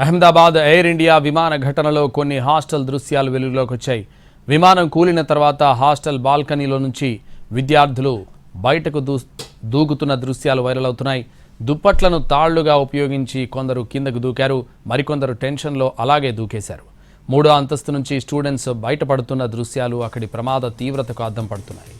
Ahmedabad air India విమాన ఘటనలో కొన్ని హాస్టల్ దృశ్యాలు వెలుగులోకి వచ్చాయి. విమానం కూలిన తర్వాత హాస్టల్ బాల్కనీలో నుంచి విద్యార్థులు బయటకు దూకుతున్న దృశ్యాలు వైరల్ అవుతున్నాయి. దుప్పట్లను తాళ్లుగా ఉపయోగించి కొందరు కిందకు దూకారు, మరికొందరు టెన్షన్లో అలాగే దూకేశారు. 3వ అంతస్తు నుంచి స్టూడెంట్స్ బయటపడుతున్న దృశ్యాలు అక్కడి ప్రమాద తీవ్రతకు అద్దం పడుతున్నాయి.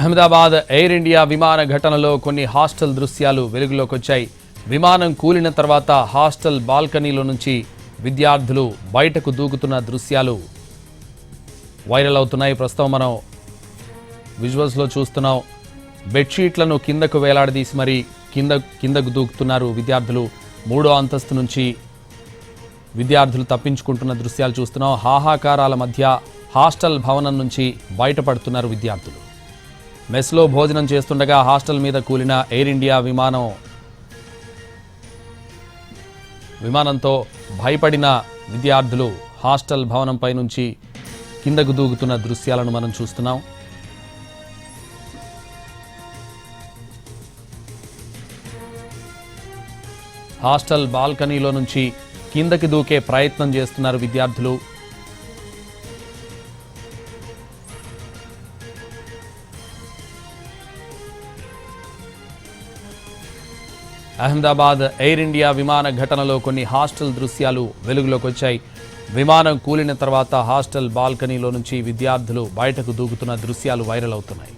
అహ్మదాబాద్ ఎయిర్ ఇండియా విమాన ఘటనలో కొన్ని హాస్టల్ దృశ్యాలు వెలుగులోకి వచ్చాయి. విమానం కూలిన తర్వాత హాస్టల్ బాల్కనీలో నుంచి విద్యార్థులు బయటకు దూకుతున్న దృశ్యాలు వైరల్ అవుతున్నాయి. ప్రస్తుతం మనం విజువల్స్లో చూస్తున్నాం. బెడ్షీట్లను కిందకు వేలాడదీసి మరి కిందకు దూకుతున్నారు విద్యార్థులు. 3వ అంతస్తు నుంచి విద్యార్థులు తప్పించుకుంటున్న దృశ్యాలు చూస్తున్నాం. హాహాకారాల మధ్య హాస్టల్ భవనం నుంచి బయటపడుతున్నారు విద్యార్థులు. మెస్లో భోజనం చేస్తుండగా హాస్టల్ మీద కూలిన ఎయిర్ ఇండియా విమానంతో భయపడిన విద్యార్థులు హాస్టల్ భవనంపై నుంచి కిందకు దూకుతున్న దృశ్యాలను మనం చూస్తున్నాం. హాస్టల్ బాల్కనీలో నుంచి కిందకి దూకే ప్రయత్నం చేస్తున్నారు విద్యార్థులు. అహ్మదాబాద్ ఎయిర్ ఇండియా విమాన ఘటనలో కొన్ని హాస్టల్ దృశ్యాలు వెలుగులోకి వచ్చాయి. విమానం కూలిన తర్వాత హాస్టల్ బాల్కనీలో నుంచి విద్యార్థులు బయటకు దూకుతున్న దృశ్యాలు వైరల్ అవుతున్నాయి.